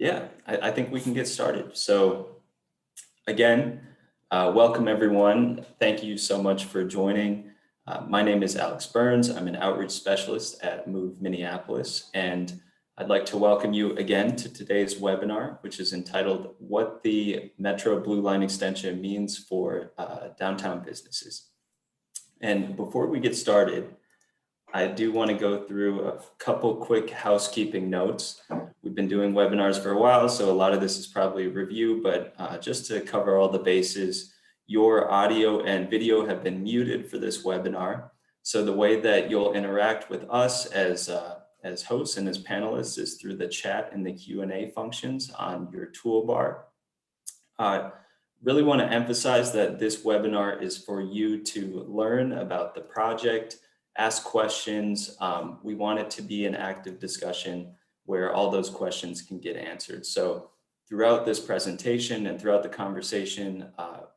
Yeah, I think we can get started. So again, welcome everyone. Thank you so much for joining. My name is Alex Burns. I'm an outreach specialist at Move Minneapolis, and I'd like to welcome you again to today's webinar, which is entitled What the Metro Blue Line Extension Means for Downtown Businesses. And before we get started, I do want to go through a couple quick housekeeping notes. We've been doing webinars for a while, so a lot of this is probably a review, but just to cover all the bases, your audio and video have been muted for this webinar. So the way that you'll interact with us as hosts and as panelists is through the chat and the Q&A functions on your toolbar. Really want to emphasize that this webinar is for you to learn about the project, ask questions. We want it to be an active discussion where all those questions can get answered. So throughout this presentation and throughout the conversation,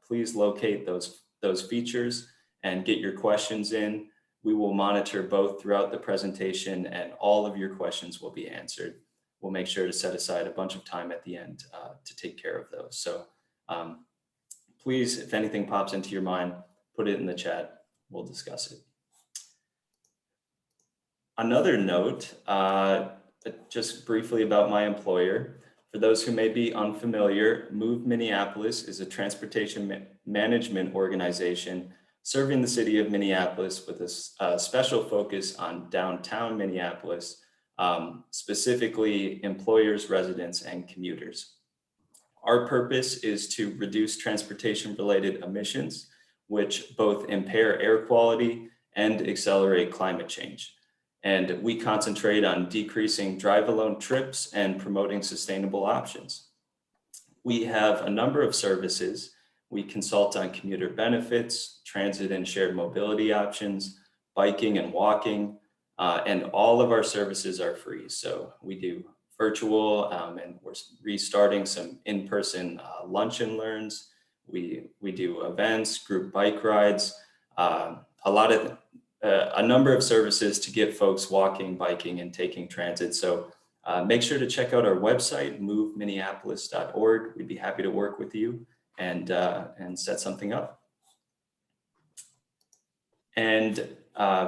please locate those features and get your questions in. We will monitor both throughout the presentation, and all of your questions will be answered. We'll make sure to set aside a bunch of time at the end to take care of those. So please, if anything pops into your mind, put it in the chat. We'll discuss it. Another note, just briefly about my employer. For those who may be unfamiliar, Move Minneapolis is a transportation management organization serving the city of Minneapolis with a special focus on downtown Minneapolis, specifically employers, residents, and commuters. Our purpose is to reduce transportation-related emissions, which both impair air quality and accelerate climate change. And we concentrate on decreasing drive-alone trips and promoting sustainable options. We have a number of services. We consult on commuter benefits, transit and shared mobility options, biking and walking, and all of our services are free. So we do virtual, and we're restarting some in-person lunch and learns. We do events, group bike rides, a number of services to get folks walking, biking, and taking transit. So make sure to check out our website, moveminneapolis.org. We'd be happy to work with you and set something up. And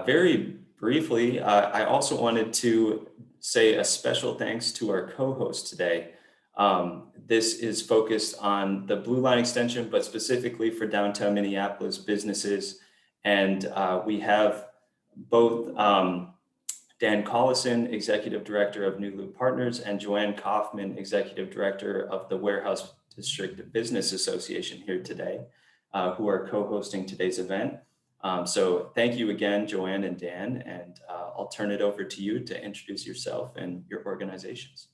very briefly, I also wanted to say a special thanks to our co-host today. This is focused on the Blue Line Extension, but specifically for downtown Minneapolis businesses. And we have both Dan Collison, Executive Director of New Loop Partners, and Joanne Kaufman, Executive Director of the Warehouse District Business Association here today, who are co-hosting today's event. So thank you again, Joanne and Dan, and I'll turn it over to you to introduce yourself and your organizations.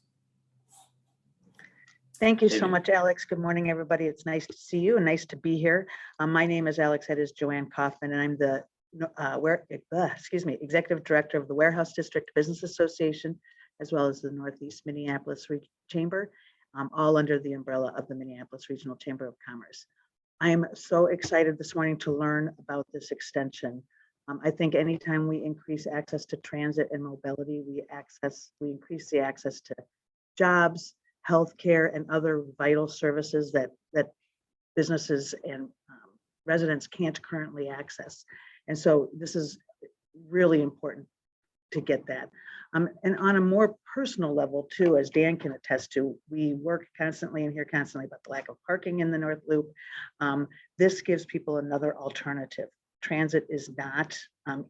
Thank you so much, Alex. Good morning, everybody. It's nice to see you and nice to be here. My name, as Alex said, is Joanne Kaufman, and I'm the Executive Director of the Warehouse District Business Association, as well as the Northeast Minneapolis Chamber, all under the umbrella of the Minneapolis Regional Chamber of Commerce. I'm so excited this morning to learn about this extension. I think anytime we increase access to transit and mobility, we increase the access to jobs, healthcare, and other vital services that businesses and residents can't currently access. And so this is really important to get that. And on a more personal level too, as Dan can attest to, we work constantly and hear constantly about the lack of parking in the North Loop. This gives people another alternative. Transit is not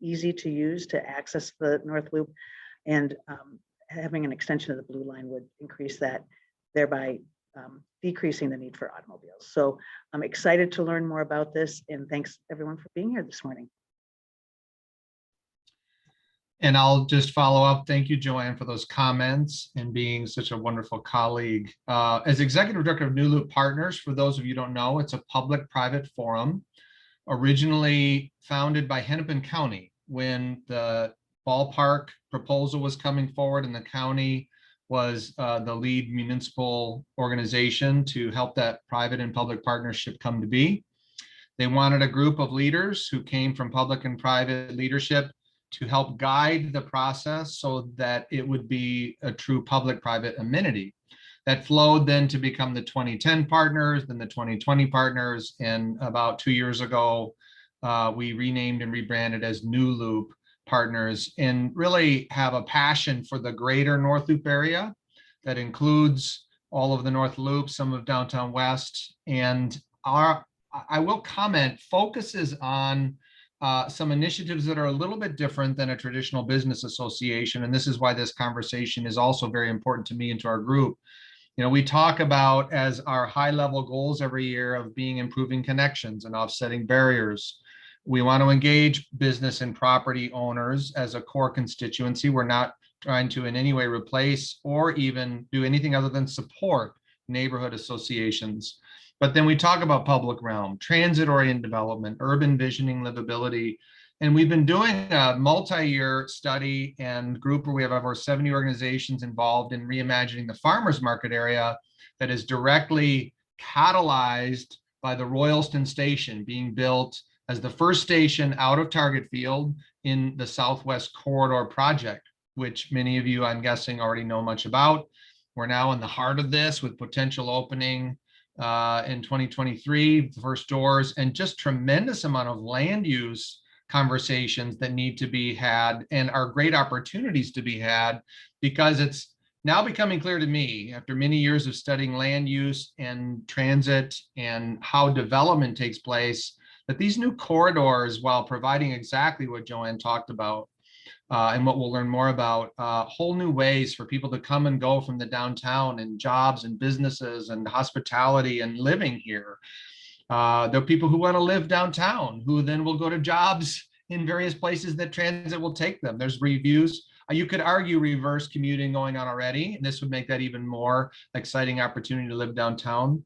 easy to use to access the North Loop, and having an extension of the Blue Line would increase that, thereby decreasing the need for automobiles. So I'm excited to learn more about this, and thanks everyone for being here this morning. And I'll just follow up. Thank you, Joanne, for those comments and being such a wonderful colleague. As Executive Director of New Loop Partners, for those of you who don't know, it's a public-private forum originally founded by Hennepin County when the ballpark proposal was coming forward, and the county was the lead municipal organization to help that private and public partnership come to be. They wanted a group of leaders who came from public and private leadership to help guide the process so that it would be a true public-private amenity. That flowed then to become the 2010 partners, then the 2020 partners. And about 2 years ago, we renamed and rebranded as New Loop Partners, and really have a passion for the greater North Loop area that includes all of the North Loop, some of Downtown West. And I will comment, focuses on some initiatives that are a little bit different than a traditional business association. And this is why this conversation is also very important to me and to our group. You know, we talk about as our high level goals every year of being improving connections and offsetting barriers. We want to engage business and property owners as a core constituency. We're not trying to in any way replace or even do anything other than support neighborhood associations. But then we talk about public realm, transit-oriented development, urban visioning, livability. And we've been doing a multi-year study and group where we have over 70 organizations involved in reimagining the farmers market area that is directly catalyzed by the Royalston Station being built as the first station out of Target Field in the Southwest Corridor project, which many of you, I'm guessing, already know much about. We're now in the heart of this with potential opening in 2023, the first doors, and just tremendous amount of land use conversations that need to be had and are great opportunities to be had, because it's now becoming clear to me after many years of studying land use and transit and how development takes place, that these new corridors, while providing exactly what Joanne talked about, and what we'll learn more about, whole new ways for people to come and go from the downtown, and jobs and businesses and hospitality and living here. There are people who want to live downtown who then will go to jobs in various places that transit will take them. There's reviews. You could argue reverse commuting going on already, and this would make that even more exciting opportunity to live downtown.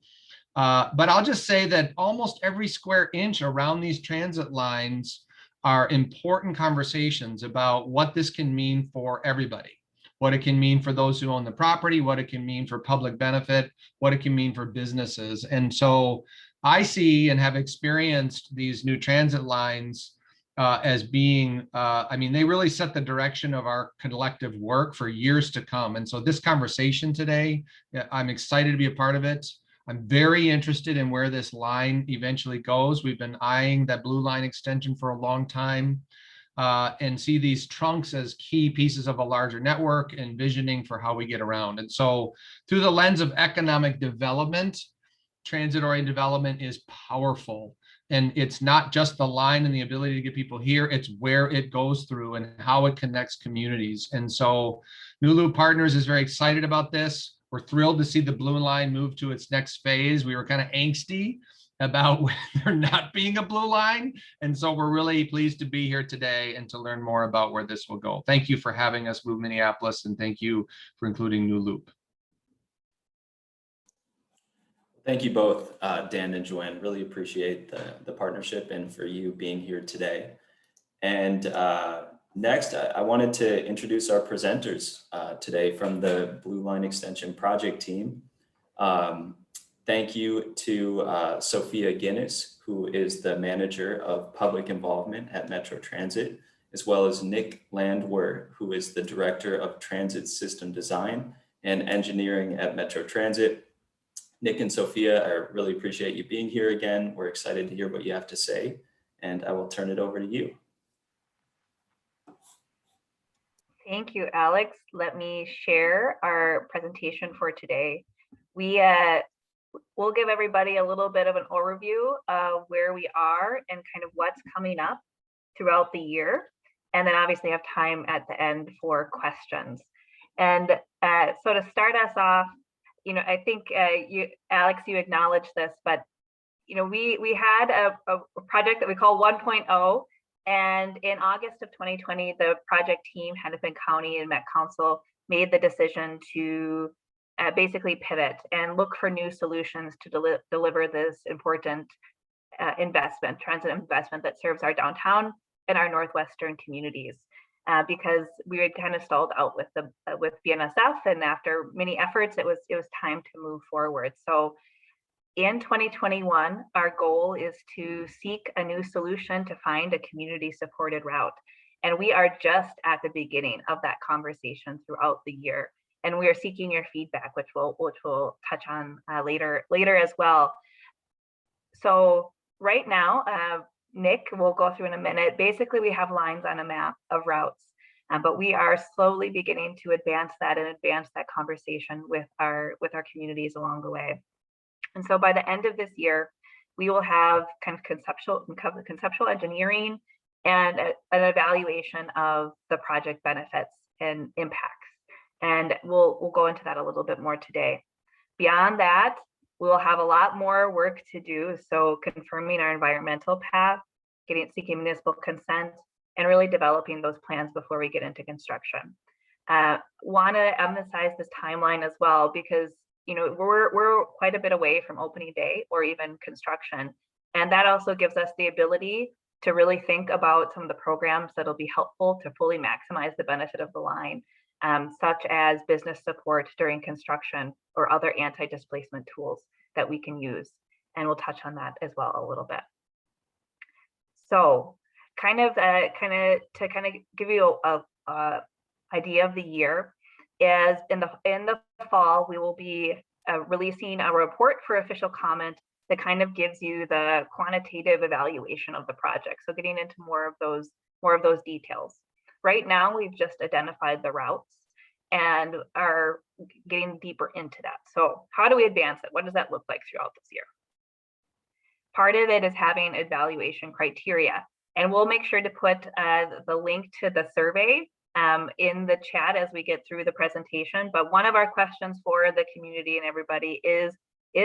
But I'll just say that almost every square inch around these transit lines are important conversations about what this can mean for everybody, what it can mean for those who own the property, what it can mean for public benefit, what it can mean for businesses. And so I see and have experienced these new transit lines as being, I mean, they really set the direction of our collective work for years to come. And so this conversation today, I'm excited to be a part of it. I'm very interested in where this line eventually goes. We've been eyeing that blue line extension for a long time, and see these trunks as key pieces of a larger network, and envisioning for how we get around. And so through the lens of economic development, transit-oriented development is powerful. And it's not just the line and the ability to get people here, it's where it goes through and how it connects communities. And so New Loop Partners is very excited about this. We're thrilled to see the blue line move to its next phase. We were kind of angsty about there not being a blue line. And so we're really pleased to be here today and to learn more about where this will go. Thank you for having us move Minneapolis, and thank you for including New Loop. Thank you both, Dan and Joanne. Really appreciate the partnership and for you being here today. And next, I wanted to introduce our presenters today from the Blue Line Extension project team. Thank you to Sophia Guinness, who is the manager of public involvement at Metro Transit, as well as Nick Landwehr, who is the director of transit system design and engineering at Metro Transit. Nick and Sophia, I really appreciate you being here again. We're excited to hear what you have to say, and I will turn it over to you. Thank you, Alex. Let me share our presentation for today. We'll give everybody a little bit of an overview of where we are and kind of what's coming up throughout the year. And then obviously have time at the end for questions. And so to start us off, you know, I think Alex, you acknowledged this, but you know, we had a project that we call 1.0. And in August of 2020, the project team, Hennepin County and Met Council, made the decision to basically pivot and look for new solutions to deliver this important transit investment that serves our downtown and our northwestern communities. Because we had kind of stalled out with BNSF, and after many efforts, it was time to move forward. So in 2021, our goal is to seek a new solution to find a community-supported route. And we are just at the beginning of that conversation throughout the year. and we are seeking your feedback, which we'll touch on later as well. So right now, Nick will go through in a minute. Basically, we have lines on a map of routes, but we are slowly beginning to advance that conversation with our communities along the way. And so by the end of this year, we will have kind of conceptual engineering and an evaluation of the project benefits and impacts. And we'll go into that a little bit more today. Beyond that, we'll have a lot more work to do. So confirming our environmental path, seeking municipal consent, and really developing those plans before we get into construction. Want to emphasize this timeline as well, because we're quite a bit away from opening day or even construction. And that also gives us the ability to really think about some of the programs that'll be helpful to fully maximize the benefit of the line, such as business support during construction or other anti-displacement tools that we can use. And we'll touch on that as well a little bit. So to give you a idea of the year, is in the fall, we will be releasing a report for official comment that kind of gives you the quantitative evaluation of the project. So getting into more of those details. Right now, we've just identified the routes and are getting deeper into that. So how do we advance it? What does that look like throughout this year? Part of it is having evaluation criteria, and we'll make sure to put the link to the survey in the chat as we get through the presentation. But one of our questions for the community and everybody is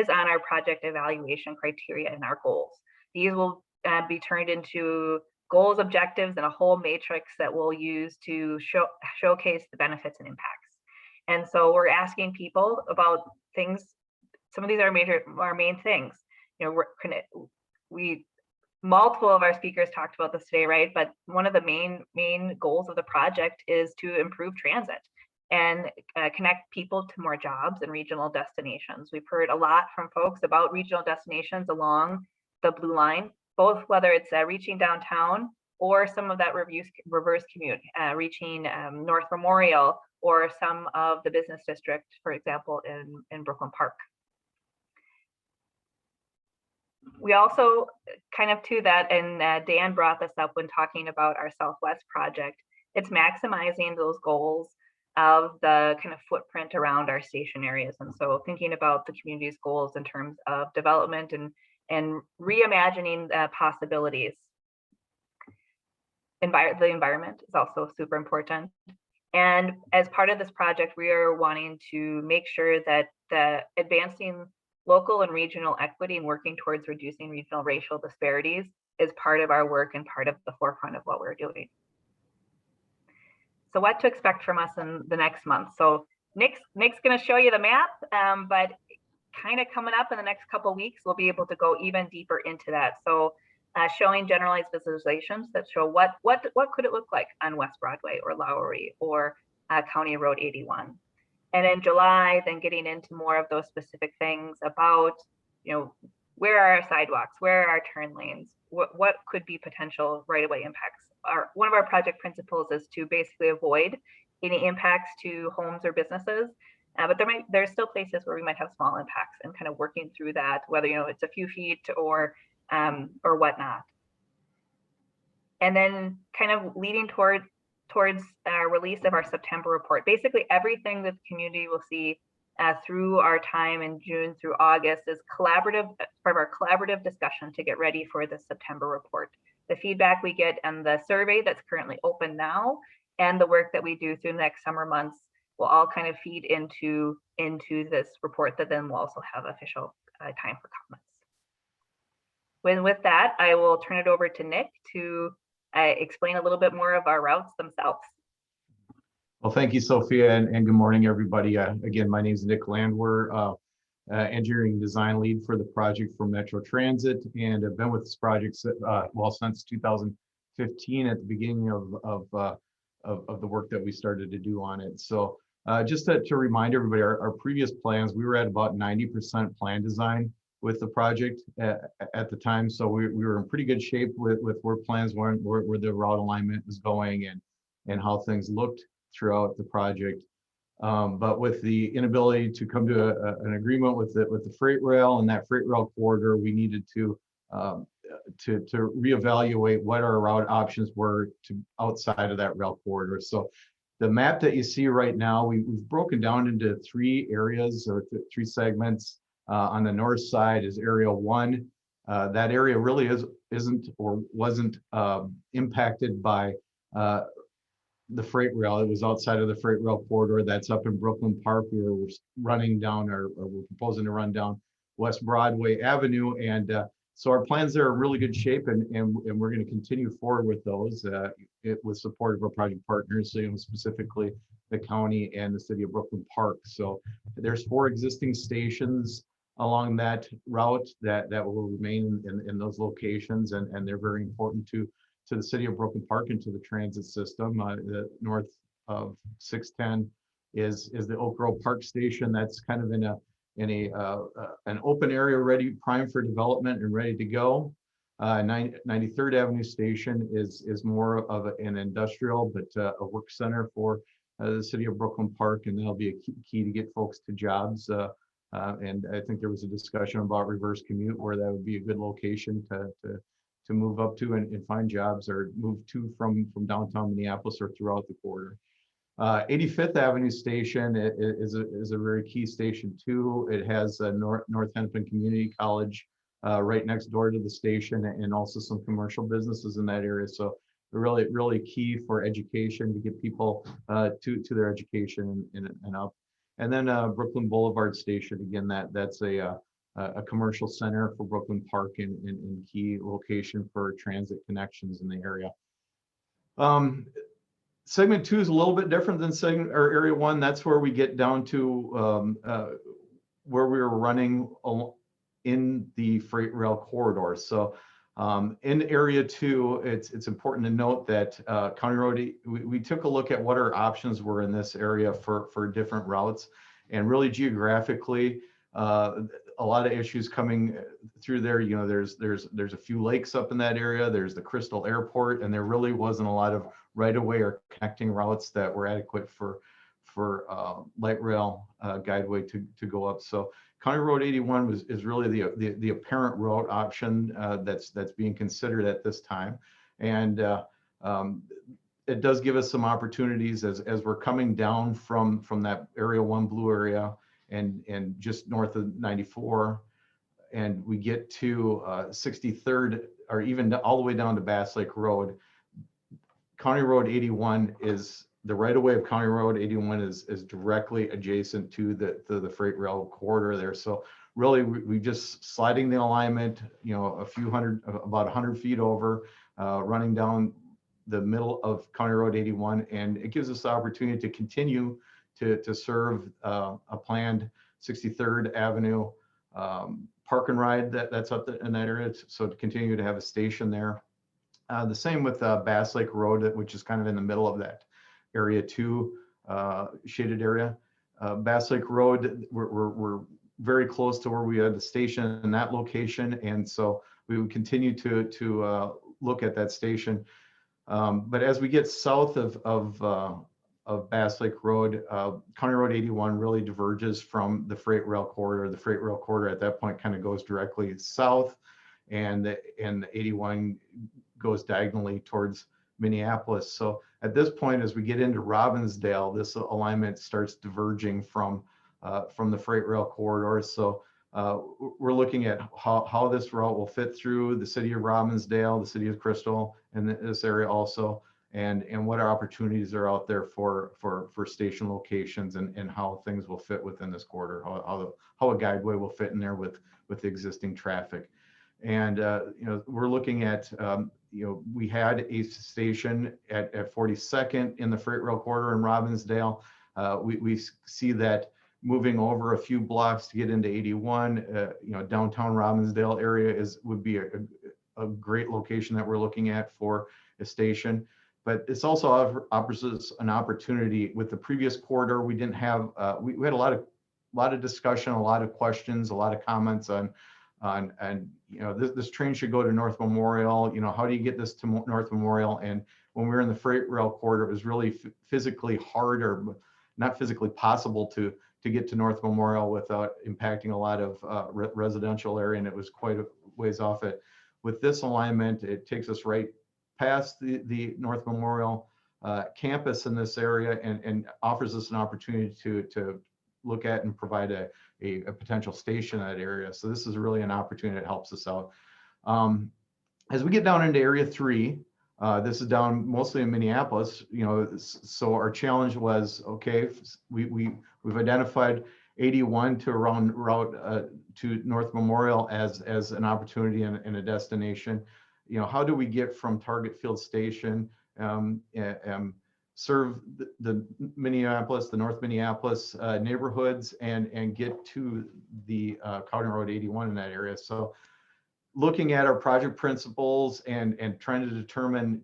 on our project evaluation criteria and our goals. These will be turned into goals, objectives, and a whole matrix that we'll use to showcase the benefits and impacts. And so we're asking people about things. Some of these are our main things. Multiple of our speakers talked about this today, right? But one of the main goals of the project is to improve transit and connect people to more jobs and regional destinations. We've heard a lot from folks about regional destinations along the Blue Line, both whether it's reaching downtown or some of that reverse commute, reaching North Memorial or some of the business district, for example, in Brooklyn Park. We also kind of to that, and Dan brought this up when talking about our Southwest project, it's maximizing those goals of the kind of footprint around our station areas. And so thinking about the community's goals in terms of development and reimagining possibilities. The environment is also super important. And as part of this project, we are wanting to make sure that the advancing local and regional equity and working towards reducing regional racial disparities is part of our work and part of the forefront of what we're doing. So what to expect from us in the next month. So Nick's going to show you the map, but kind of coming up in the next couple of weeks, we'll be able to go even deeper into that. So showing generalized visualizations that show what could it look like on West Broadway or Lowry or County Road 81. And in July, then getting into more of those specific things about, where are our sidewalks, where are our turn lanes, what could be potential right-of-way impacts. One of our project principles is to basically avoid any impacts to homes or businesses, but there's still places where we might have small impacts, and kind of working through that, whether it's a few feet or whatnot. And then kind of leading towards release of our September report. Basically everything that the community will see through our time in June through August is part of our collaborative discussion to get ready for the September report. The feedback we get and the survey that's currently open now, and the work that we do through the next summer months will all kind of feed into this report that then will also have official time for comments. With that, I will turn it over to Nick to explain a little bit more of our routes themselves. Well, thank you, Sophia, and good morning, everybody. Again, my name is Nick Landwehr, engineering design lead for the project for Metro Transit, and I've been with this project since 2015 at the beginning of the work that we started to do on it. So just to remind everybody, our previous plans, we were at about 90% plan design with the project at the time. So we were in pretty good shape with where plans went, where the route alignment was going, and how things looked throughout the project. But with the inability to come to an agreement with the freight rail and that freight rail corridor, we needed to reevaluate what our route options were to outside of that rail corridor. So the map that you see right now, we've broken down into 3 areas or 3 segments. On the north side is Area 1. That area really isn't or wasn't impacted by the freight rail. It was outside of the freight rail corridor. That's up in Brooklyn Park. We're running down, or we're proposing to run down West Broadway Avenue. And so our plans there are in really good shape, and we're going to continue forward with those with support of our project partners, so, specifically the county and the city of Brooklyn Park. So there's 4 existing stations along that route that will remain in those locations, and they're very important to the city of Brooklyn Park and to the transit system. The north of 610 is the Oak Grove Park Station. That's kind of in an open area, ready, prime for development and ready to go. 93rd Avenue Station is more of an industrial, but a work center for the city of Brooklyn Park, and that'll be a key to get folks to jobs. And I think there was a discussion about reverse commute, where that would be a good location to move up to and find jobs, or move to from downtown Minneapolis or throughout the corridor. 85th Avenue Station is a very key station too. It has a North Hennepin Community College right next door to the station, and also some commercial businesses in that area. So really key for education, to get people to their education and up. And then Brooklyn Boulevard Station, again, that's a commercial center for Brooklyn Park, and key location for transit connections in the area. Segment 2 is a little bit different than Area 1. That's where we get down to where we were running in the freight rail corridor. So in Area 2, it's important to note that County Road, we took a look at what our options were in this area for different routes, and really geographically, a lot of issues coming through there. There's a few lakes up in that area. There's the Crystal Airport, and there really wasn't a lot of right-of-way or connecting routes that were adequate for light rail guideway to go up. So County Road 81 is really the apparent route option that's being considered at this time, and it does give us some opportunities as we're coming down from that Area 1 blue area and just north of 94, and we get to 63rd, or even all the way down to Bass Lake Road. County Road 81 is the right of way of County Road 81 is directly adjacent to the freight rail corridor there. So really, we just sliding the alignment, about 100 feet over, running down the middle of County Road 81, and it gives us the opportunity to continue to serve a planned 63rd Avenue park and ride that's up in that area. So to continue to have a station there. The same with Bass Lake Road, which is kind of in the middle of that Area 2 shaded area. Bass Lake Road, we're very close to where we had the station in that location, and so we would continue to look at that station. But as we get south of Bass Lake Road, County Road 81 really diverges from the freight rail corridor. The freight rail corridor at that point kind of goes directly south, and the 81 goes diagonally towards Minneapolis. So at this point, as we get into Robbinsdale, this alignment starts diverging from the freight rail corridor. So we're looking at how this route will fit through the city of Robbinsdale, the city of Crystal, and this area also, and what our opportunities are out there for station locations, and how things will fit within this corridor, how a guideway will fit in there with the existing traffic. And we're looking at we had a station at 42nd in the freight rail corridor in Robbinsdale. We see that moving over a few blocks to get into 81, downtown Robbinsdale area would be a great location that we're looking at for a station. But it's also offers us an opportunity. With the previous corridor, we didn't have we had a lot of discussion, a lot of questions, a lot of comments on this train should go to North Memorial. How do you get this to North Memorial? And when we were in the freight rail corridor, it was really physically hard, or not physically possible to get to North Memorial without impacting a lot of residential area, and it was quite a ways off it. With this alignment, it takes us right past the North Memorial campus in this area, and offers us an opportunity to look at and provide a potential station in that area. So this is really an opportunity that helps us out. As we get down into Area 3, this is down mostly in Minneapolis, so our challenge was, okay, we've identified 81 to around route to North Memorial as an opportunity and a destination. How do we get from Target Field Station, serve the Minneapolis, the North Minneapolis neighborhoods, and get to the County Road 81 in that area? So looking at our project principles and trying to determine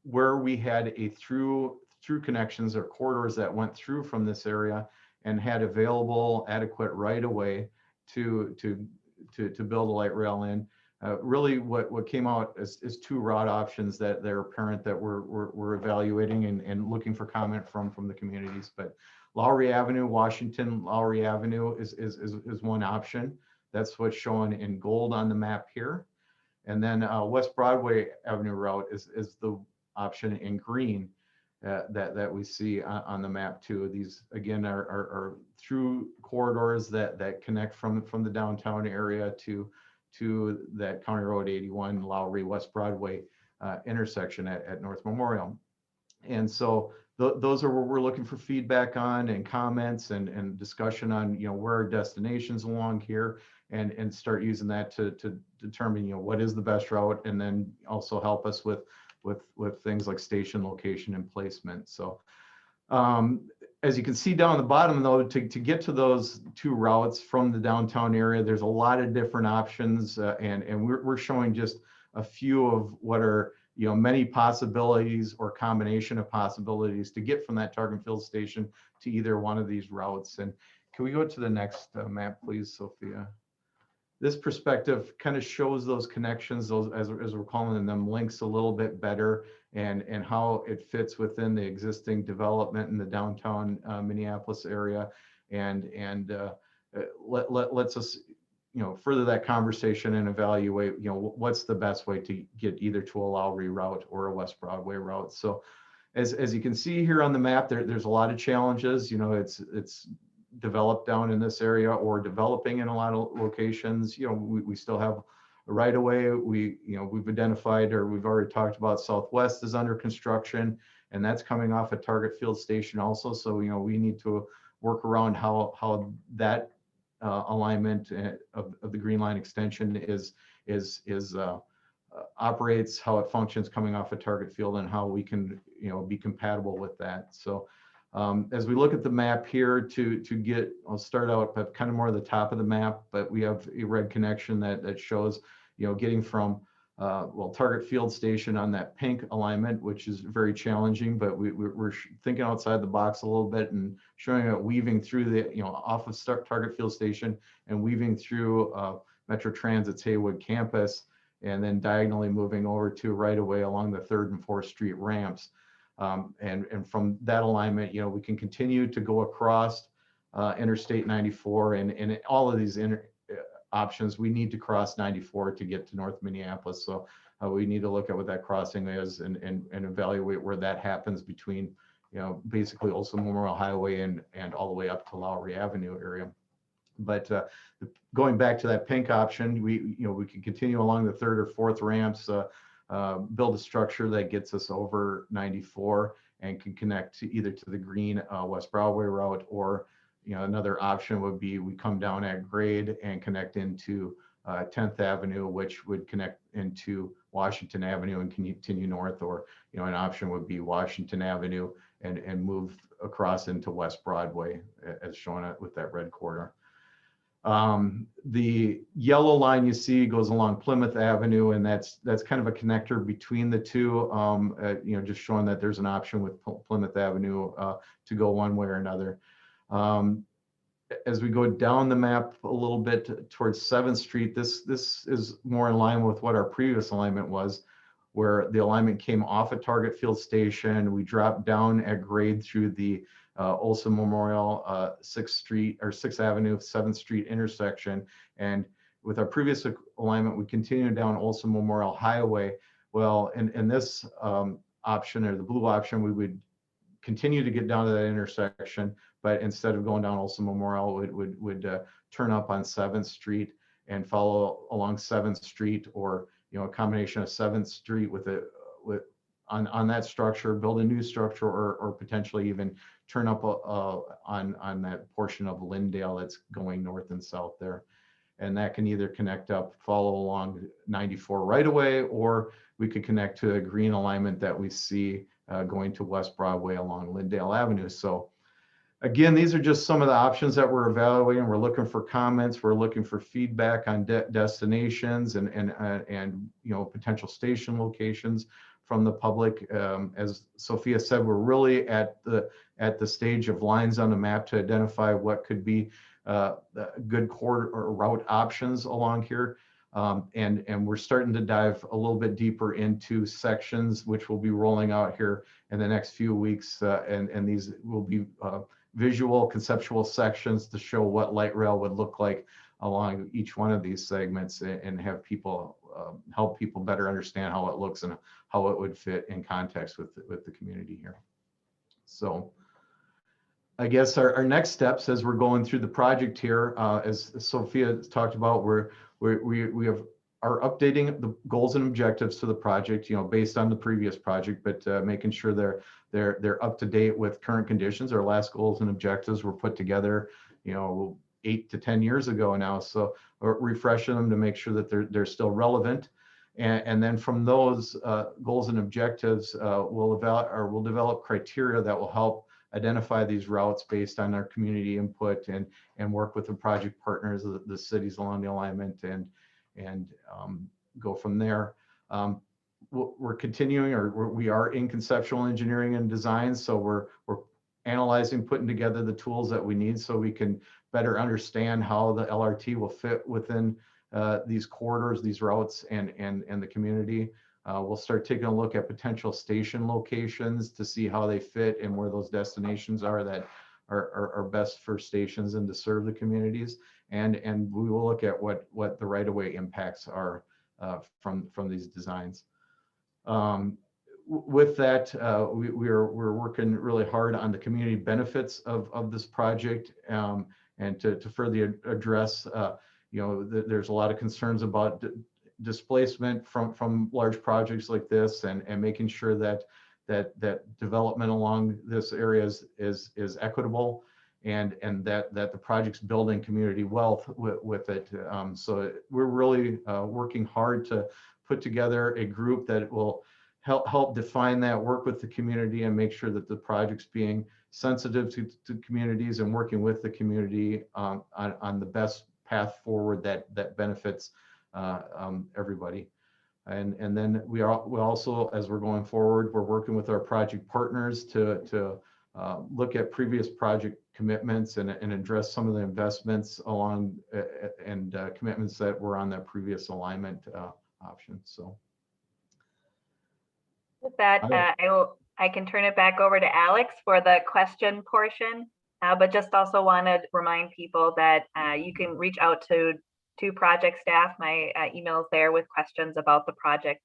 where we had a through connections or corridors that went through from this area and had available adequate right of way to build a light rail in. Really what came out is 2 route options that they're apparent that we're evaluating and looking for comment from the communities. But Lowry Avenue, Washington Lowry Avenue is one option. That's what's shown in gold on the map here. And then West Broadway Avenue route is the option in green that we see on the map too. These again are through corridors that connect from the downtown area to that County Road 81 Lowry West Broadway intersection at North Memorial. And so those are where we're looking for feedback on and comments and discussion on where our destinations along here, and start using that to determine what is the best route, and then also help us with things like station location and placement. So as you can see down the bottom though, to get to those 2 routes from the downtown area, there's a lot of different options, and we're showing just a few of what are many possibilities or combination of possibilities to get from that Target Field Station to either one of these routes. And can we go to the next map, please, Sophia? This perspective kind of shows those connections, those as we're calling them links, a little bit better, and how it fits within the existing development in the downtown Minneapolis area, and lets us further that conversation and evaluate what's the best way to get either to a Lowry route or a West Broadway route. So as you can see here on the map, there's a lot of challenges. It's developed down in this area or developing in a lot of locations. We still have a right of way. We've identified, or we've already talked about, Southwest is under construction, and that's coming off at Target Field Station also. So we need to work around how that alignment of the Green Line extension operates, how it functions coming off of Target Field, and how we can be compatible with that. So as we look at the map here I'll start out at kind of more the top of the map, but we have a red connection that shows, getting from, Target Field Station on that pink alignment, which is very challenging, but we're thinking outside the box a little bit and showing it weaving through the, off of Target Field Station and weaving through Metro Transit's Haywood campus, and then diagonally moving over to right away along the 3rd and 4th Street ramps. And from that alignment, we can continue to go across Interstate 94, and all of these options, we need to cross 94 to get to North Minneapolis. So we need to look at what that crossing is and evaluate where that happens between, basically also Memorial Highway and all the way up to Lowry Avenue area. But going back to that pink option, we can continue along the 3rd or 4th ramps, build a structure that gets us over 94 and can connect to either to the green West Broadway route, or another option would be we come down at grade and connect into 10th Avenue, which would connect into Washington Avenue and continue north, or an option would be Washington Avenue and move across into West Broadway, as shown with that red corridor. The yellow line you see goes along Plymouth Avenue, and that's kind of a connector between the two, just showing that there's an option with Plymouth Avenue to go one way or another. As we go down the map a little bit towards 7th Street, this is more in line with what our previous alignment was, where the alignment came off at Target Field Station. We dropped down at grade through the Olson Memorial, 6th Street or 6th Avenue, 7th Street intersection. And with our previous alignment, we continue down Olson Memorial Highway. Well, in this option, or the blue option, we would continue to get down to that intersection, but instead of going down Olson Memorial, would turn up on 7th Street and follow along 7th Street, or a combination of 7th Street with on that structure, build a new structure, or potentially even turn up on that portion of Lyndale that's going north and south there. And that can either connect up, follow along 94 right away, or we could connect to a green alignment that we see going to West Broadway along Lyndale Avenue. So again, these are just some of the options that we're evaluating. We're looking for comments. We're looking for feedback on destinations and potential station locations from the public. As Sophia said, we're really at the stage of lines on the map to identify what could be good corridor or route options along here. And we're starting to dive a little bit deeper into sections, which we'll be rolling out here in the next few weeks. And these will be visual conceptual sections to show what light rail would look like along each one of these segments, and have people help people better understand how it looks and how it would fit in context with the community here. So I guess our next steps as we're going through the project here, as Sophia talked about, we are updating the goals and objectives to the project, based on the previous project, but making sure they're up to date with current conditions. Our last goals and objectives were put together, 8 to 10 years ago now. So we're refreshing them to make sure that they're still relevant. And then from those goals and objectives, we'll develop criteria that will help identify these routes based on our community input, and work with the project partners, the cities along the alignment, and go from there. We're continuing, we are in conceptual engineering and design. So we're analyzing, putting together the tools that we need so we can better understand how the LRT will fit within these corridors, these routes, and the community. We'll start taking a look at potential station locations to see how they fit and where those destinations are that are best for stations and to serve the communities. And we will look at what the right-of-way impacts are from these designs. With that, we're working really hard on the community benefits of this project, and to further address, there's a lot of concerns about displacement from large projects like this, and making sure that development along this area is equitable, and that the project's building community wealth with it. So we're really working hard to put together a group that will help define that, work with the community, and make sure that the project's being sensitive to communities and working with the community on the best path forward that benefits everybody. And then we also, as we're going forward, we're working with our project partners to look at previous project commitments and address some of the investments along and commitments that were on that previous alignment option. So with that, I can turn it back over to Alex for the question portion, but just also want to remind people that you can reach out to project staff. My email is there with questions about the project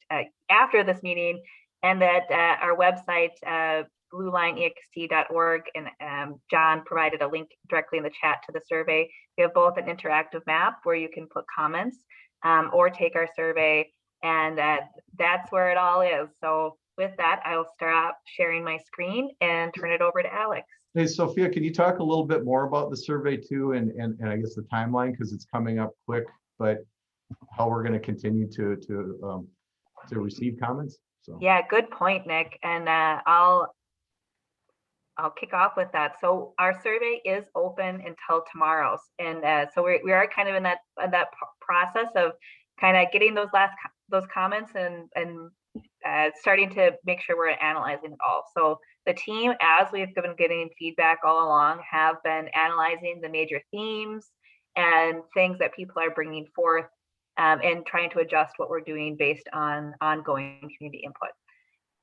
after this meeting, and that our website, bluelineext.org, and John provided a link directly in the chat to the survey. We have both an interactive map where you can put comments or take our survey, and that's where it all is. So with that, I'll start sharing my screen and turn it over to Alex. Hey, Sophia, can you talk a little bit more about the survey too, and I guess the timeline, because it's coming up quick, but how we're going to continue to receive comments? So yeah, good point, Nick. And I'll kick off with that. So our survey is open until tomorrow, and so we are kind of in that process of kind of getting those comments and starting to make sure we're analyzing it all. So the team, as we've been getting feedback all along, have been analyzing the major themes and things that people are bringing forth, and trying to adjust what we're doing based on ongoing community input.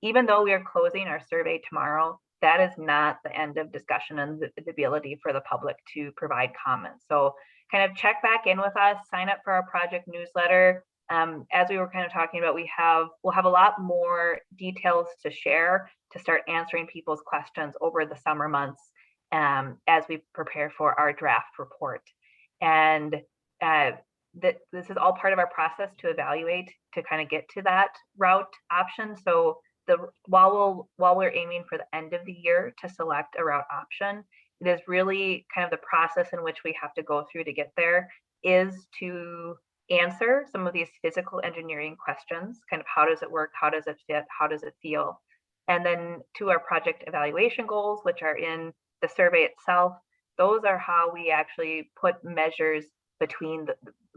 Even though we are closing our survey tomorrow, that is not the end of discussion and the ability for the public to provide comments. So kind of check back in with us, sign up for our project newsletter. As we were kind of talking about, we'll have a lot more details to share to start answering people's questions over the summer months as we prepare for our draft report. And this is all part of our process to evaluate to kind of get to that route option. So while we're aiming for the end of the year to select a route option, it is really kind of the process in which we have to go through to get there is to answer some of these physical engineering questions, kind of how does it work, how does it fit, how does it feel? And then to our project evaluation goals, which are in the survey itself, those are how we actually put measures between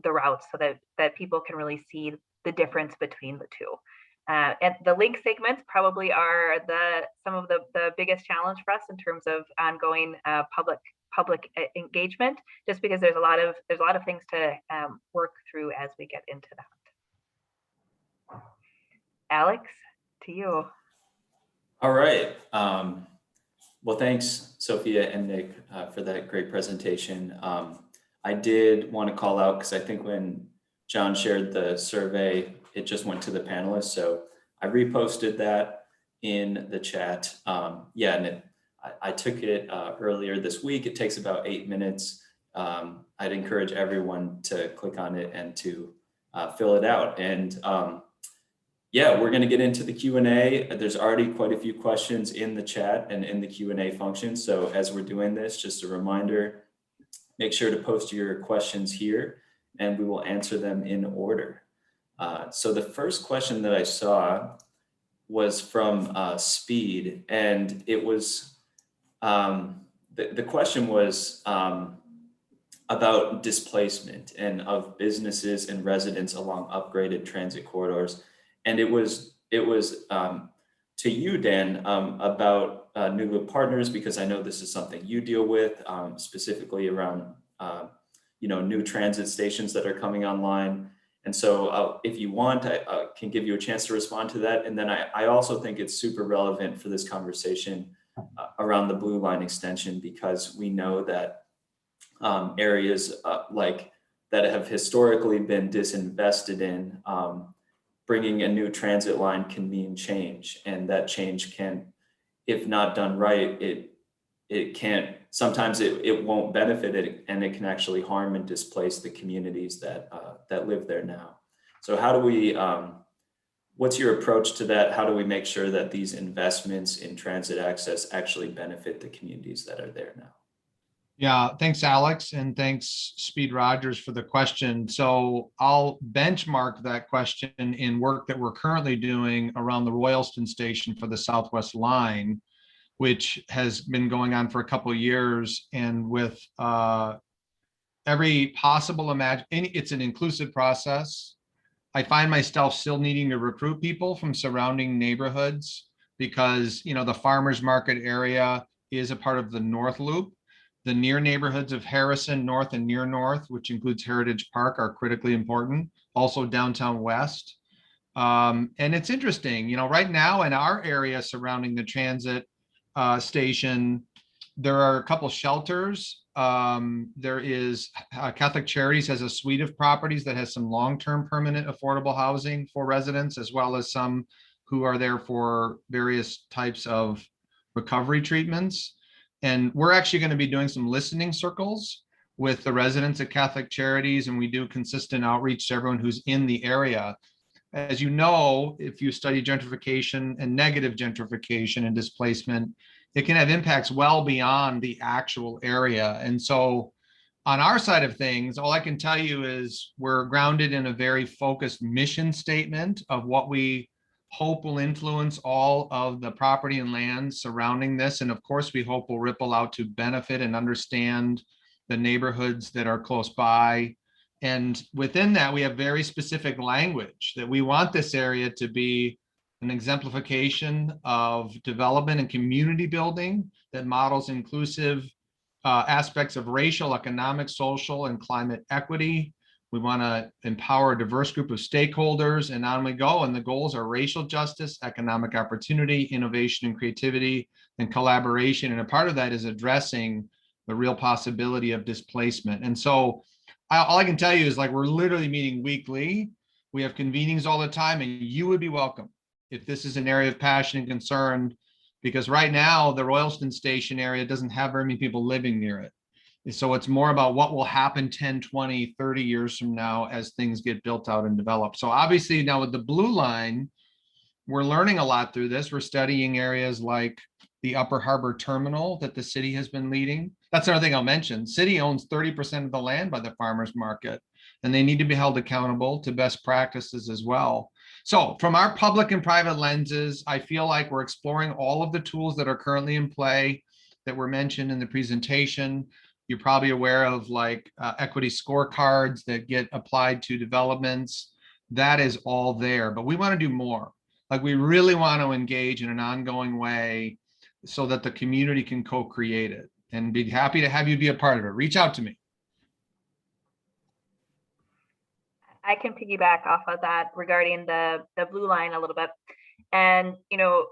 the routes so that people can really see the difference between the two. And the link segments probably are some of the biggest challenge for us in terms of ongoing public engagement, just because there's a lot of things to work through as we get into that. Alex, to you. All right. Well, thanks, Sophia and Nick, for that great presentation. I did want to call out, because I think when John shared the survey, it just went to the panelists. So I reposted that in the chat. And I took it earlier this week. It takes about 8 minutes. I'd encourage everyone to click on it and to fill it out. And we're going to get into the Q&A. There's already quite a few questions in the chat and in the Q&A function. So as we're doing this, just a reminder, make sure to post your questions here and we will answer them in order. So the first question that I saw was from Speed, and it was, the question was about displacement and of businesses and residents along upgraded transit corridors. And it was to you, Dan, about New Loop Partners, because I know this is something you deal with, specifically around new transit stations that are coming online. And so if you want, I can give you a chance to respond to that. And then I also think it's super relevant for this conversation around the Blue Line extension, because we know that areas like that have historically been disinvested in, bringing a new transit line can mean change, and that change can, if not done right, it can't, sometimes it won't benefit it, and it can actually harm and displace the communities that live there now. So how do we, what's your approach to that? How do we make sure that these investments in transit access actually benefit the communities that are there now? Yeah, thanks, Alex, and thanks, Speed Rogers, for the question. So I'll benchmark that question in work that we're currently doing around the Royalston station for the Southwest Line, which has been going on for a couple of years, and with every possible it's an inclusive process. I find myself still needing to recruit people from surrounding neighborhoods, because the farmers market area is a part of the North Loop. The near neighborhoods of Harrison North and Near North, which includes Heritage Park, are critically important. Also Downtown West. And it's interesting, right now in our area surrounding the transit station, there are a couple shelters. There is Catholic Charities has a suite of properties that has some long-term permanent affordable housing for residents, as well as some who are there for various types of recovery treatments. And we're actually going to be doing some listening circles with the residents at Catholic Charities, and we do consistent outreach to everyone who's in the area. As you know, if you study gentrification and negative gentrification and displacement, it can have impacts well beyond the actual area. And so on our side of things, all I can tell you is we're grounded in a very focused mission statement of what we hope will influence all of the property and land surrounding this. And of course, we hope will ripple out to benefit and understand the neighborhoods that are close by. And within that, we have very specific language that we want this area to be an exemplification of development and community building that models inclusive aspects of racial, economic, social, and climate equity. We want to empower a diverse group of stakeholders, and on we go. And the goals are racial justice, economic opportunity, innovation and creativity, and collaboration. And a part of that is addressing the real possibility of displacement. And so all I can tell you is, like, we're literally meeting weekly. We have convenings all the time, and you would be welcome if this is an area of passion and concern, because right now the Royalston Station area doesn't have very many people living near it. So it's more about what will happen 10, 20, 30 years from now as things get built out and developed. So obviously now with the Blue Line, we're learning a lot through this. We're studying areas like the Upper Harbor Terminal that the city has been leading. That's another thing I'll mention. City owns 30% of the land by the farmers market, and they need to be held accountable to best practices as well. So from our public and private lenses, I feel like we're exploring all of the tools that are currently in play that were mentioned in the presentation. You're probably aware of, like, equity scorecards that get applied to developments. That is all there, but we want to do more. Like, we really want to engage in an ongoing way so that the community can co-create it, and be happy to have you be a part of it. Reach out to me. I can piggyback off of that regarding the Blue Line a little bit. And, you know,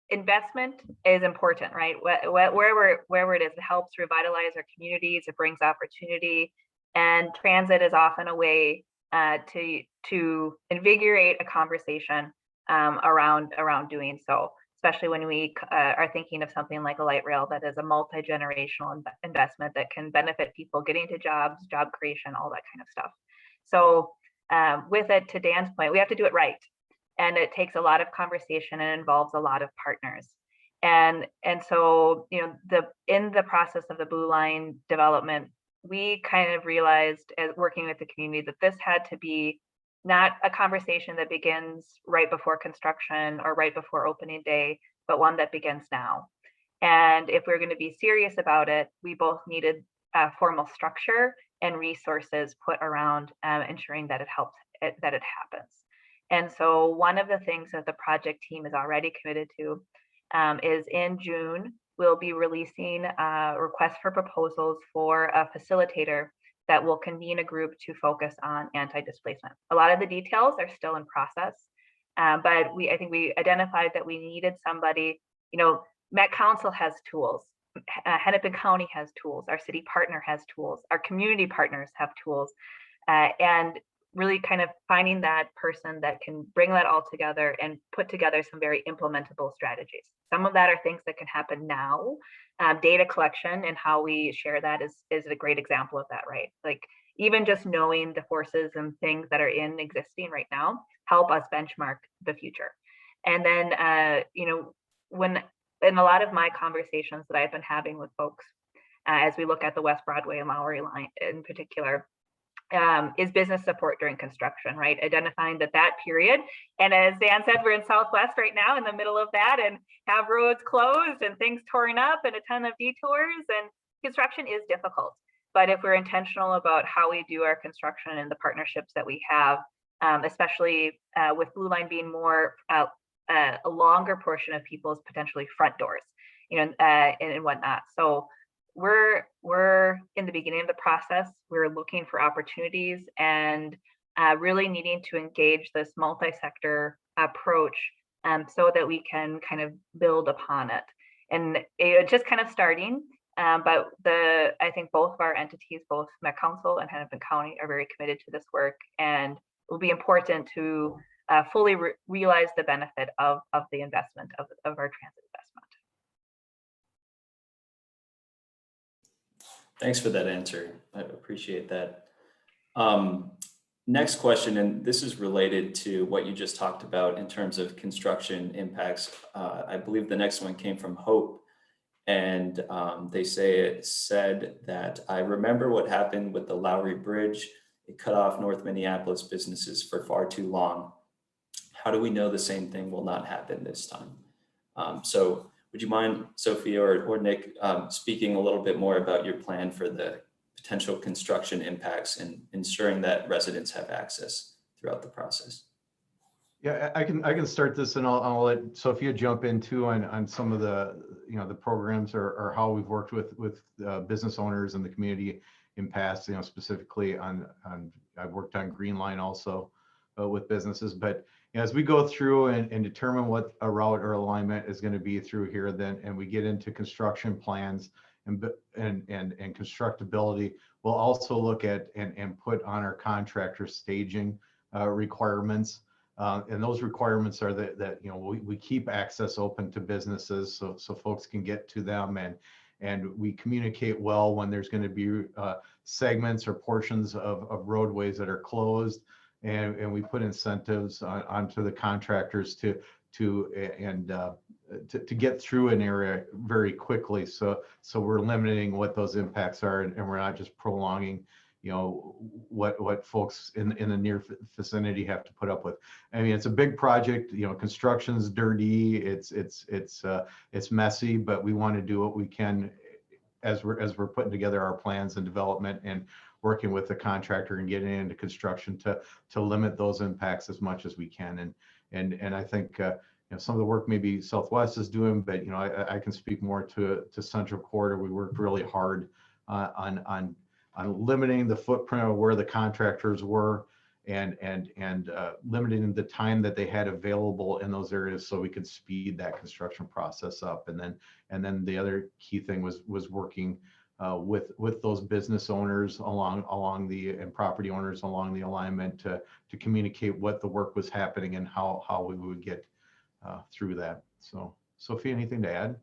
investment is important, right? Wherever it is, it helps revitalize our communities, it brings opportunity, and transit is often a way to invigorate a conversation around doing so, especially when we are thinking of something like a light rail that is a multi-generational investment that can benefit people getting to jobs, job creation, all that kind of stuff. So with it, to Dan's point, we have to do it right. And it takes a lot of conversation and involves a lot of partners. And so, you know, in the process of the Blue Line development, we kind of realized, as working with the community, that this had to be not a conversation that begins right before construction or right before opening day, but one that begins now. And if we're going to be serious about it, we both needed a formal structure and resources put around ensuring that it happens. And so one of the things that the project team is already committed to is in June, we'll be releasing a request for proposals for a facilitator that will convene a group to focus on anti-displacement. A lot of the details are still in process, but I think we identified that we needed somebody. You know, Met Council has tools, Hennepin County has tools, our city partner has tools, our community partners have tools, and really kind of finding that person that can bring that all together and put together some very implementable strategies. Some of that are things that can happen now. Data collection and how we share that is a great example of that, right? Like, even just knowing the forces and things that are existing right now help us benchmark the future. And then, you know, when in a lot of my conversations that I've been having with folks, as we look at the West Broadway and Lowry line in particular, is business support during construction, right? Identifying that period. And as Dan said, we're in Southwest right now in the middle of that, and have roads closed and things torn up and a ton of detours, and construction is difficult. But if we're intentional about how we do our construction and the partnerships that we have, especially with Blue Line being more a longer portion of people's potentially front doors, you know, and whatnot. So we're in the beginning of the process. We're looking for opportunities and really needing to engage this multi-sector approach so that we can kind of build upon it. And it's just kind of starting, but I think both of our entities, both Met Council and Hennepin County, are very committed to this work, and it will be important to fully realize the benefit of the investment of our transit investment. Thanks for that answer. I appreciate that. Next question, and this is related to what you just talked about in terms of construction impacts. I believe the next one came from Hope, and they said that, I remember what happened with the Lowry Bridge. It cut off North Minneapolis businesses for far too long. How do we know the same thing will not happen this time? So would you mind, Sophia or Nick, speaking a little bit more about your plan for the potential construction impacts and ensuring that residents have access throughout the process? Yeah, I can start this, and I'll let Sophia jump in too on some of the the programs or how we've worked with business owners and the community. in past, specifically on I've worked on Green Line also with businesses. But as we go through and determine what a route or alignment is going to be through here, then and we get into construction plans and constructability, we'll also look at and put on our contractor staging requirements. And those requirements are that we keep access open to businesses so folks can get to them, and we communicate well when there's going to be segments or portions of roadways that are closed, and we put incentives onto the contractors to get through an area very quickly. So we're limiting what those impacts are, and we're not just prolonging what folks in the near vicinity have to put up with. I mean, it's a big project. Construction's dirty. It's messy, but we want to do what we can as we're putting together our plans and development and working with the contractor and getting into construction to limit those impacts as much as we can. And I think some of the work maybe Southwest is doing, but I can speak more to Central Quarter. We worked really hard on limiting the footprint of where the contractors were and limiting the time that they had available in those areas so we could speed that construction process up. And then the other key thing was working with those business owners along the and property owners along the alignment to communicate what the work was happening and how we would get through that. So Sophie, anything to add?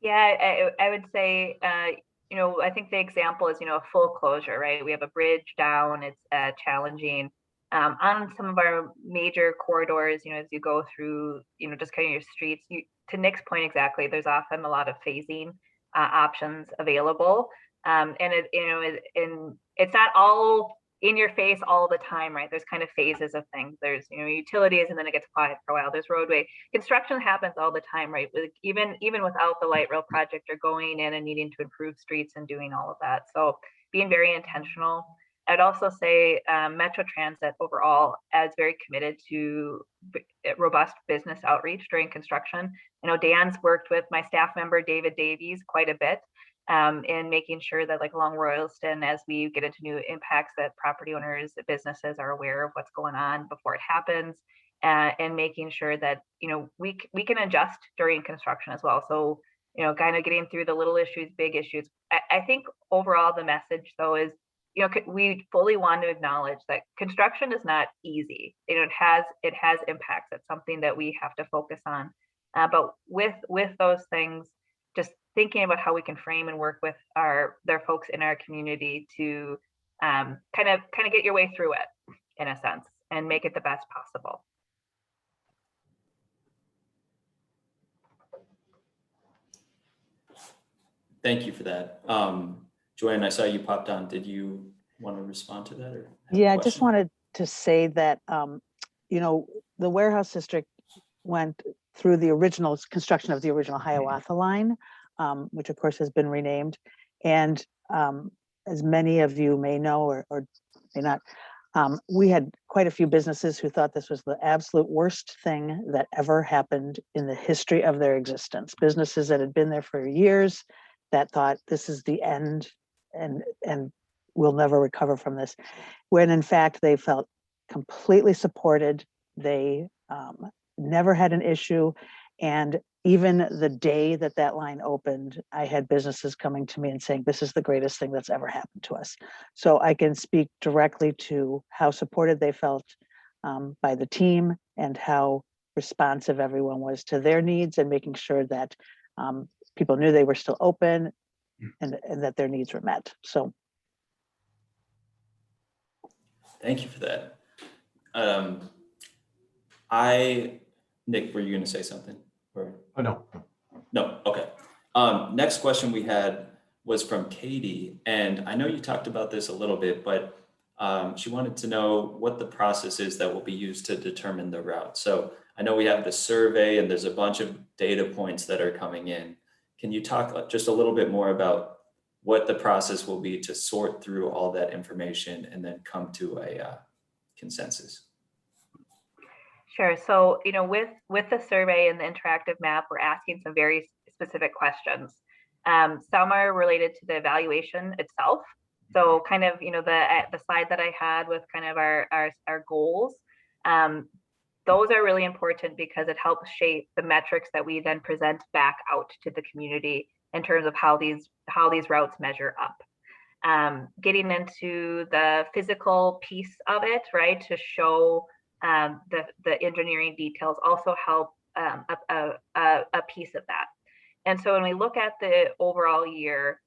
Yeah, I would say, I think the example is, a full closure, right? We have a bridge down, it's challenging. On some of our major corridors, as you go through, just kind of your streets, to Nick's point exactly, there's often a lot of phasing options available. And it's not all in your face all the time, right? There's kind of phases of things. There's, utilities, and then it gets quiet for a while. There's roadway construction happens all the time, right? Even without the light rail project, you're going in and needing to improve streets and doing all of that. So being very intentional. I'd also say Metro Transit overall is very committed to robust business outreach during construction. I know Dan's worked with my staff member, David Davies, quite a bit in making sure that along Royalston, as we get into new impacts, that property owners, businesses are aware of what's going on before it happens, and making sure that, we can adjust during construction as well. So, kind of getting through the little issues, big issues. I think overall the message though is, we fully want to acknowledge that construction is not easy. It has impacts. It's something that we have to focus on. But with those things, just thinking about how we can frame and work with their folks in our community to kind of get your way through it in a sense and make it the best possible. Thank you for that. Joanne, I saw you popped on. Did you want to respond to that? Or Yeah, I just wanted to say that, the warehouse district went through the original construction of the original Hiawatha line, which of course has been renamed. And as many of you may know or may not, we had quite a few businesses who thought this was the absolute worst thing that ever happened in the history of their existence. Businesses that had been there for years that thought this is the end and we'll never recover from this, when in fact they felt completely supported. They never had an issue. And even the day that line opened, I had businesses coming to me and saying, this is the greatest thing that's ever happened to us. So I can speak directly to how supported they felt by the team and how responsive everyone was to their needs and making sure that people knew they were still open and that their needs were met. So. Thank you for that. Nick, were you going to say something? Or? Oh, no. No, okay. Next question we had was from Katie, and I know you talked about this a little bit, but she wanted to know what the process is that will be used to determine the route. So I know we have the survey and there's a bunch of data points that are coming in. Can you talk just a little bit more about what the process will be to sort through all that information and then come to a consensus? Sure. So, with the survey and the interactive map, we're asking some very specific questions. Some are related to the evaluation itself. So kind of, the slide that I had with kind of our goals, those are really important because it helps shape the metrics that we then present back out to the community in terms of how these routes measure up. Getting into the physical piece of it, right, to show the engineering details also help a piece of that. And so when we look at the overall year,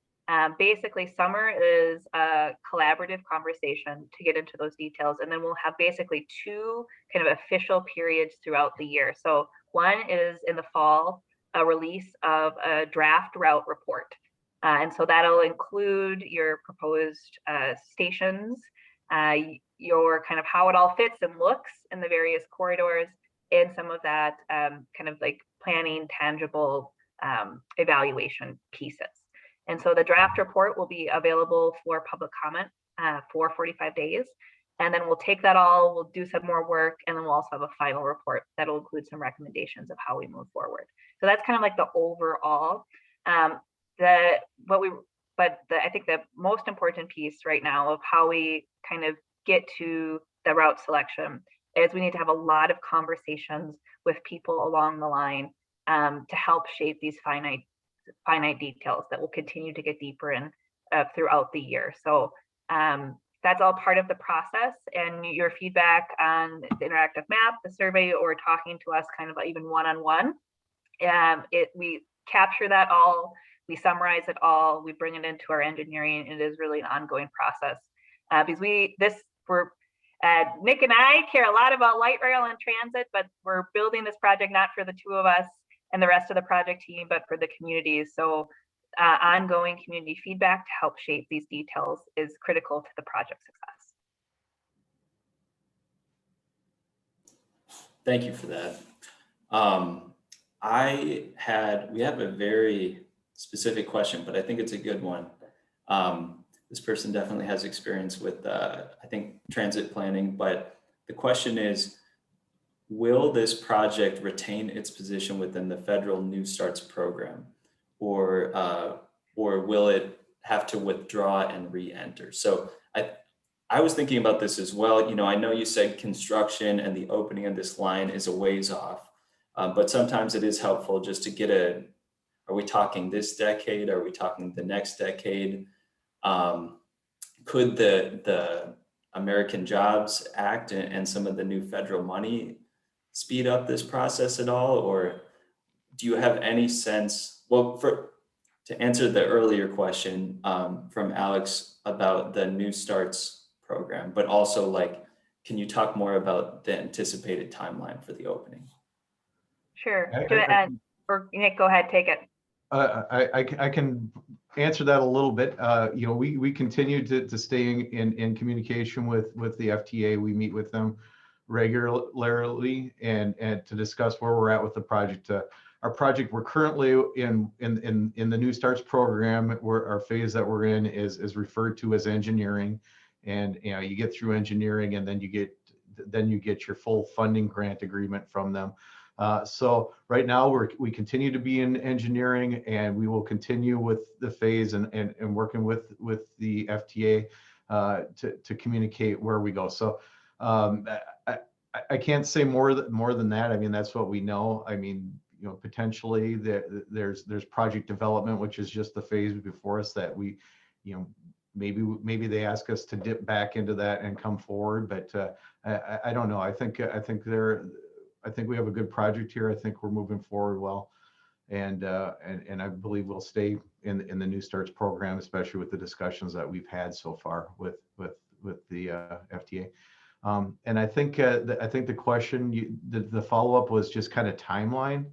basically summer is a collaborative conversation to get into those details. And then we'll have basically two kind of official periods throughout the year. So one is in the fall, a release of a draft route report. And so that'll include your proposed stations, your kind of how it all fits and looks in the various corridors, and some of that kind of like planning tangible evaluation pieces. And so the draft report will be available for public comment for 45 days. And then we'll take that all, we'll do some more work, and then we'll also have a final report that'll include some recommendations of how we move forward. So that's kind of like the overall. I think the most important piece right now of how we kind of get to the route selection is we need to have a lot of conversations with people along the line to help shape these finite details that will continue to get deeper in throughout the year. So that's all part of the process, and your feedback on the interactive map, the survey, or talking to us kind of even one-on-one. We capture that all, we summarize it all, we bring it into our engineering, and it is really an ongoing process. Because Nick and I care a lot about light rail and transit, but we're building this project not for the two of us and the rest of the project team, but for the communities. So ongoing community feedback to help shape these details is critical to the project success. Thank you for that. We have a very specific question, but I think it's a good one. This person definitely has experience with, I think, transit planning, but the question is, will this project retain its position within the federal New Starts program, or will it have to withdraw and re-enter? So I was thinking about this as well. I know you said construction and the opening of this line is a ways off, but sometimes it is helpful just to get are we talking this decade? Are we talking the next decade? Could the American Jobs Act and some of the new federal money speed up this process at all? Or do you have any sense, to answer the earlier question from Alex about the New Starts program, but also can you talk more about the anticipated timeline for the opening? Sure. Or Nick, go ahead, take it. I can answer that a little bit. We continue to stay in communication with the FTA. We meet with them regularly and to discuss where we're at with the project. Our project, we're currently in the New Starts program, where our phase that we're in is referred to as engineering. And you get through engineering, and then you get your full funding grant agreement from them. So right now we continue to be in engineering, and we will continue with the phase and working with the FTA to communicate where we go. So I can't say more than that. I mean, that's what we know. I mean, potentially there's project development, which is just the phase before us that we, maybe they ask us to dip back into that and come forward, but I don't know. I think we have a good project here. I think we're moving forward well, and I believe we'll stay in the New Starts program, especially with the discussions that we've had so far with the FTA. And I think the question, the follow up was just kind of timeline,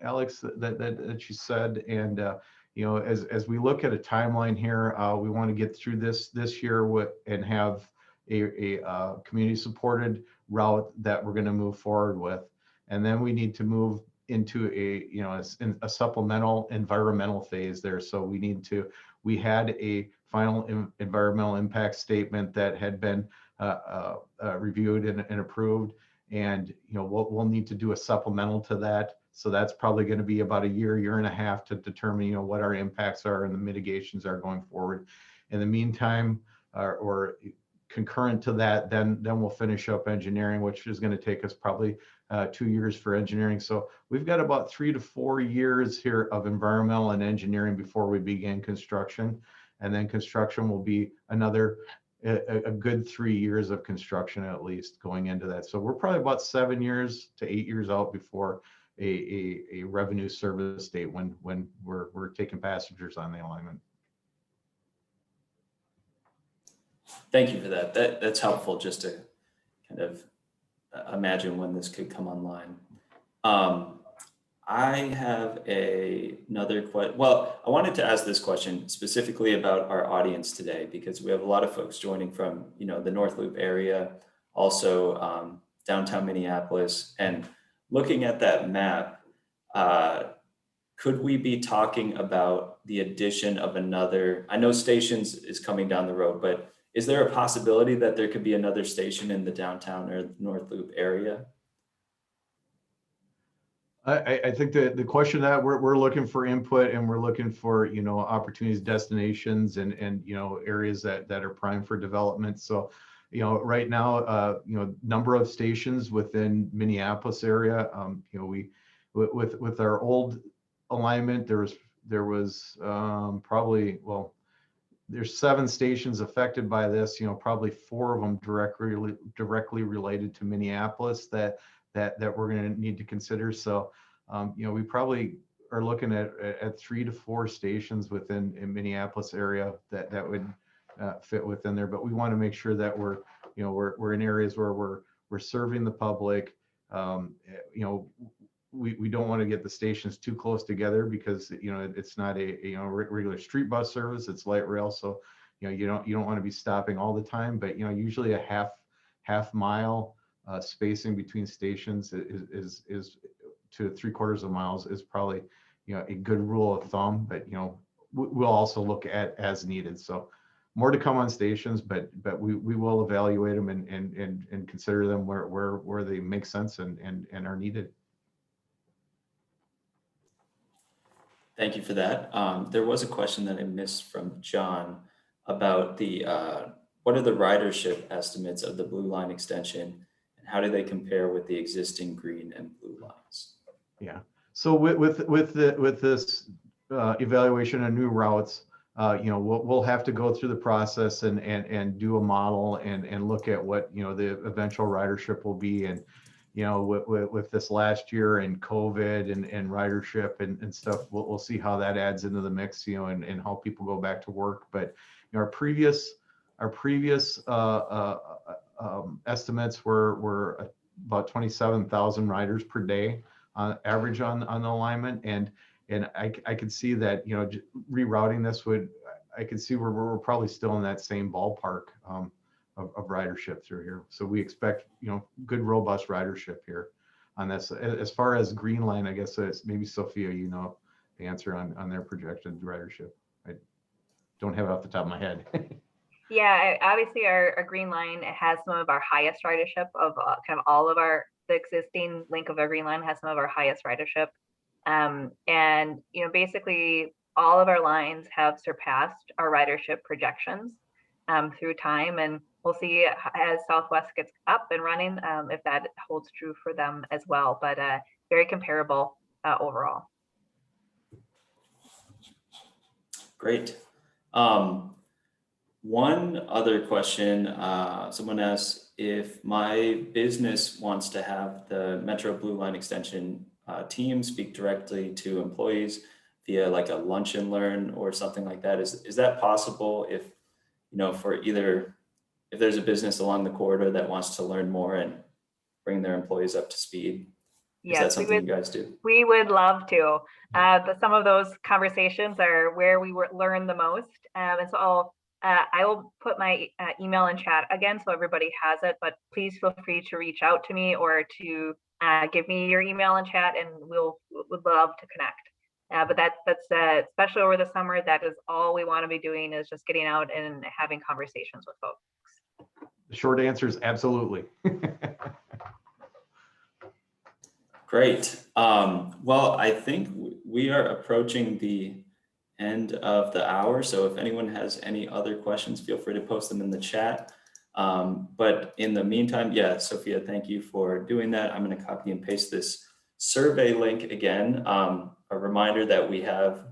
Alex, that you said, and as we look at a timeline here, we want to get through this year and have a community supported route that we're going to move forward with, and then we need to move into a supplemental environmental phase there. So we had a final environmental impact statement that had been reviewed and approved, and we'll need to do a supplemental to that. So that's probably going to be about a year and a half to determine what our impacts are and the mitigations are going forward. In the meantime, or concurrent to that, then we'll finish up engineering, which is going to take us probably 2 years for engineering. So we've got about 3 to 4 years here of environmental and engineering before we begin construction. And then construction will be another a good 3 years of construction at least going into that. So we're probably about 7 years to 8 years out before a revenue service date when we're taking passengers on the alignment. Thank you for that. That's helpful just to kind of imagine when this could come online. I have another question. Well, I wanted to ask this question specifically about our audience today, because we have a lot of folks joining from, the North Loop area, also downtown Minneapolis. And looking at that map, could we be talking about the addition of another? I know stations is coming down the road, but is there a possibility that there could be another station in the downtown or North Loop area? I think that the question that we're looking for input, and we're looking for, opportunities, destinations, and areas that are prime for development. So, right now, number of stations within Minneapolis area, we with our old alignment, there was probably, well, there's 7 stations affected by this, probably 4 of them directly related to Minneapolis that we're going to need to consider. So, we probably are looking at 3 to 4 stations within in Minneapolis area that would fit within there. But we want to make sure that we're in areas where we're serving the public. We don't want to get the stations too close together, because it's not a regular street bus service, it's light rail. So you don't want to be stopping all the time, but usually a half mile spacing between stations is to 3/4 of miles is probably a good rule of thumb. But we'll also look at as needed. So more to come on stations, but we will evaluate them and consider them where they make sense and are needed. Thank you for that. There was a question that I missed from John about what are the ridership estimates of the Blue Line extension, and how do they compare with the existing green and blue lines? Yeah. So with this evaluation of new routes, we'll have to go through the process and do a model and look at what the eventual ridership will be. And with this last year and COVID and ridership and stuff, we'll see how that adds into the mix, and how people go back to work. But our previous estimates were about 27,000 riders per day average on the alignment, and I could see that rerouting this I could see where we're probably still in that same ballpark of ridership through here. So we expect good robust ridership here on this. As far as Green Line, I guess it's maybe Sophia, the answer on their projected ridership. I don't have it off the top of my head. Yeah, obviously our Green Line has some of our highest ridership of kind of all of the existing link of our Green Line has some of our highest ridership. And basically all of our lines have surpassed our ridership projections through time, and we'll see as Southwest gets up and running if that holds true for them as well. But very comparable overall. Great. One other question, someone asked if my business wants to have the Metro Blue Line Extension team speak directly to employees via like a lunch and learn or something like that. Is that possible if, for either, if there's a business along the corridor that wants to learn more and bring their employees up to speed? Is that something you guys do? We would love to. Some of those conversations are where we learn the most. And so I will put my email in chat again so everybody has it, but please feel free to reach out to me or to give me your email in chat, and would love to connect. But that's especially over the summer, that is all we want to be doing, is just getting out and having conversations with folks. The short answer is absolutely. Great. Well, I think we are approaching the end of the hour. So if anyone has any other questions, feel free to post them in the chat. But in the meantime, yeah, Sophia, thank you for doing that. I'm going to copy and paste this survey link again. A reminder that we have,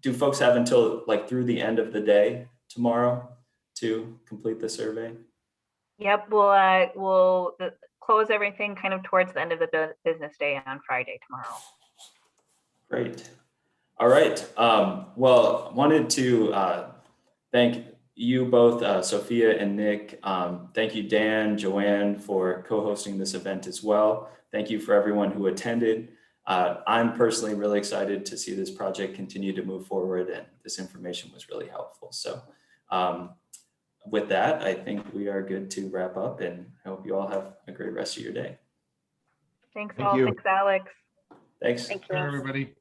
do folks have until like through the end of the day tomorrow to complete the survey? Yep, we'll close everything kind of towards the end of the business day on Friday tomorrow. Great. All right. Well, wanted to thank you both, Sophia and Nick. Thank you, Dan, Joanne, for co-hosting this event as well. Thank you for everyone who attended. I'm personally really excited to see this project continue to move forward, and this information was really helpful. So with that, I think we are good to wrap up, and I hope you all have a great rest of your day. Thanks Thank all. you. Thanks, Alex. Thanks. Thank Everybody.